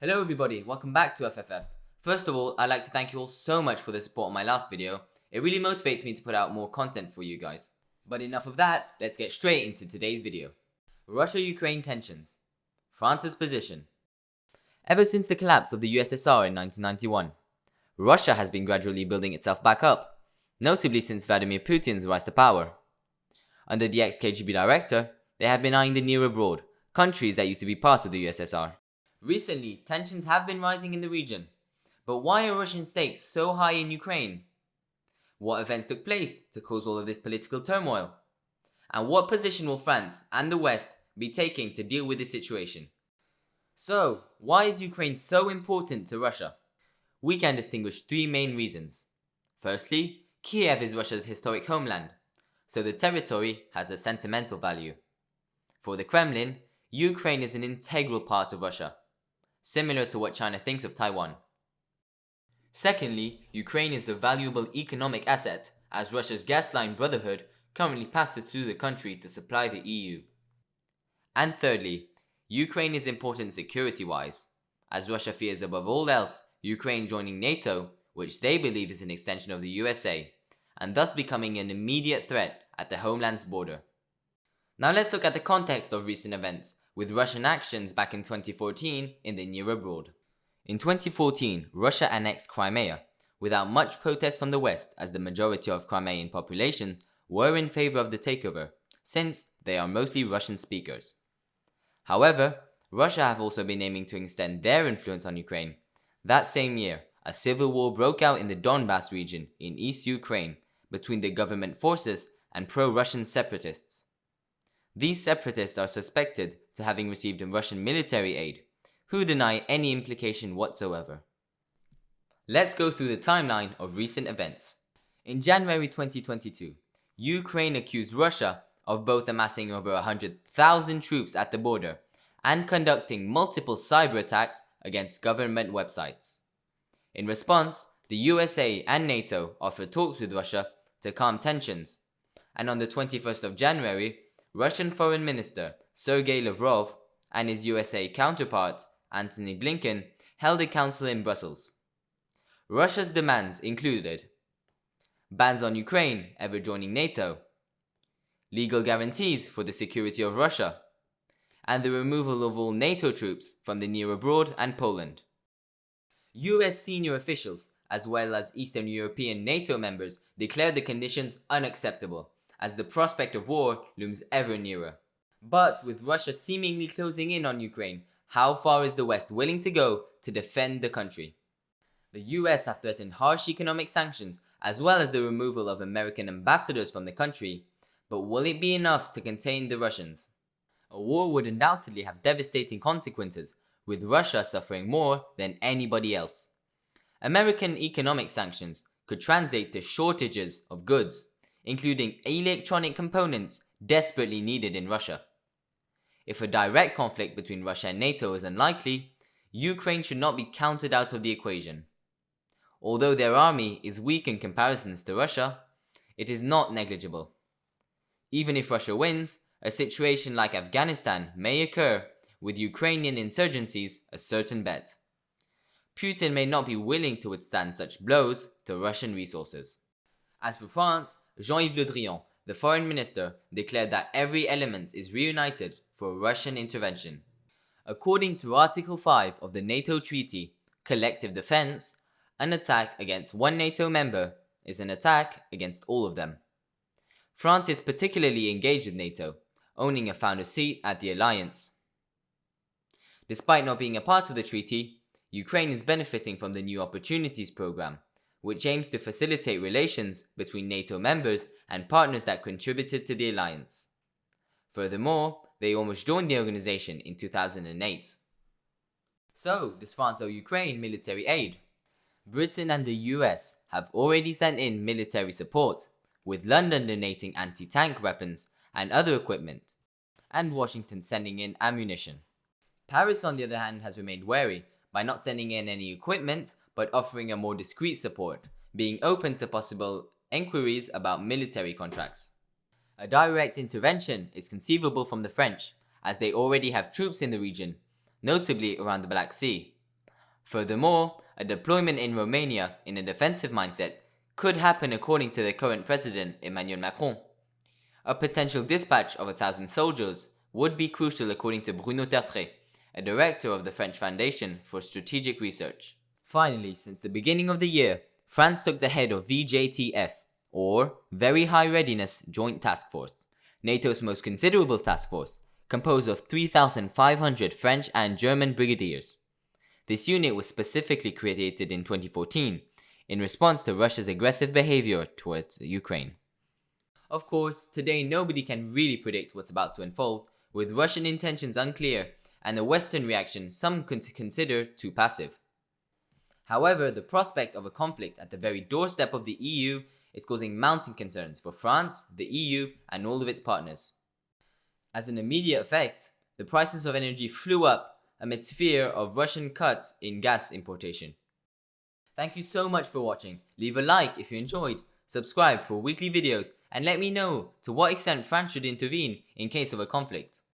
Hello everybody, welcome back to FFF. First of all, I'd like to thank you all so much for the support on my last video. It really motivates me to put out more content for you guys. But enough of that, let's get straight into today's video. Russia-Ukraine tensions. France's position. Ever since the collapse of the USSR in 1991, Russia has been gradually building itself back up, notably since Vladimir Putin's rise to power. Under the ex-KGB director, they have been eyeing the near abroad, countries that used to be part of the USSR. Recently, tensions have been rising in the region. But why are Russian stakes so high in Ukraine? What events took place to cause all of this political turmoil? And what position will France and the West be taking to deal with this situation? So, why is Ukraine so important to Russia? We can distinguish three main reasons. Firstly, Kiev is Russia's historic homeland, so the territory has a sentimental value. For the Kremlin, Ukraine is an integral part of Russia, similar to what China thinks of Taiwan. Secondly, Ukraine is a valuable economic asset, as Russia's gas line Brotherhood currently passes through the country to supply the EU. And thirdly, Ukraine is important security-wise, as Russia fears above all else Ukraine joining NATO, which they believe is an extension of the USA, and thus becoming an immediate threat at the homeland's border. Now let's look at the context of recent events, with Russian actions back in 2014 in the near abroad. In 2014, Russia annexed Crimea, without much protest from the West, as the majority of Crimean populations were in favor of the takeover, since they are mostly Russian speakers. However, Russia have also been aiming to extend their influence on Ukraine. That same year, a civil war broke out in the Donbas region in East Ukraine between the government forces and pro-Russian separatists. These separatists are suspected to having received Russian military aid, who deny any implication whatsoever. Let's go through the timeline of recent events. In January 2022, Ukraine accused Russia of both amassing over 100,000 troops at the border and conducting multiple cyber attacks against government websites. In response, the USA and NATO offered talks with Russia to calm tensions, and on the 21st of January, Russian Foreign Minister Sergei Lavrov and his USA counterpart Antony Blinken held a council in Brussels. Russia's demands included bans on Ukraine ever joining NATO, legal guarantees for the security of Russia, and the removal of all NATO troops from the near abroad and Poland. US senior officials, as well as Eastern European NATO members, declared the conditions unacceptable, as the prospect of war looms ever nearer. But with Russia seemingly closing in on Ukraine, how far is the West willing to go to defend the country? The US have threatened harsh economic sanctions as well as the removal of American ambassadors from the country, but will it be enough to contain the Russians? A war would undoubtedly have devastating consequences, with Russia suffering more than anybody else. American economic sanctions could translate to shortages of goods, including electronic components desperately needed in Russia. If a direct conflict between Russia and NATO is unlikely, Ukraine should not be counted out of the equation. Although their army is weak in comparison to Russia, it is not negligible. Even if Russia wins, a situation like Afghanistan may occur, with Ukrainian insurgencies a certain bet. Putin may not be willing to withstand such blows to Russian resources. As for France, Jean-Yves Le Drian, the foreign minister, declared that every element is reunited for Russian intervention. According to Article 5 of the NATO Treaty, Collective Defense, an attack against one NATO member is an attack against all of them. France is particularly engaged with NATO, owning a founder seat at the alliance. Despite not being a part of the treaty, Ukraine is benefiting from the New Opportunities Program, which aims to facilitate relations between NATO members and partners that contributed to the alliance. Furthermore, they almost joined the organization in 2008. So, does France owe Ukraine military aid? Britain and the US have already sent in military support, with London donating anti-tank weapons and other equipment, and Washington sending in ammunition. Paris, on the other hand, has remained wary by not sending in any equipment but offering a more discreet support, being open to possible inquiries about military contracts. A direct intervention is conceivable from the French, as they already have troops in the region, notably around the Black Sea. Furthermore, a deployment in Romania in a defensive mindset could happen according to the current president, Emmanuel Macron. A potential dispatch of 1,000 soldiers would be crucial according to Bruno Tertrais, a director of the French Foundation for Strategic Research. Finally, since the beginning of the year, France took the head of VJTF, or Very High Readiness Joint Task Force, NATO's most considerable task force, composed of 3,500 French and German brigadiers. This unit was specifically created in 2014 in response to Russia's aggressive behavior towards Ukraine. Of course, today nobody can really predict what's about to unfold, with Russian intentions unclear and the Western reaction some consider too passive. However, the prospect of a conflict at the very doorstep of the EU is causing mounting concerns for France, the EU, and all of its partners. As an immediate effect, the prices of energy flew up amidst fear of Russian cuts in gas importation. Thank you so much for watching. Leave a like if you enjoyed, subscribe for weekly videos, and let me know to what extent France should intervene in case of a conflict.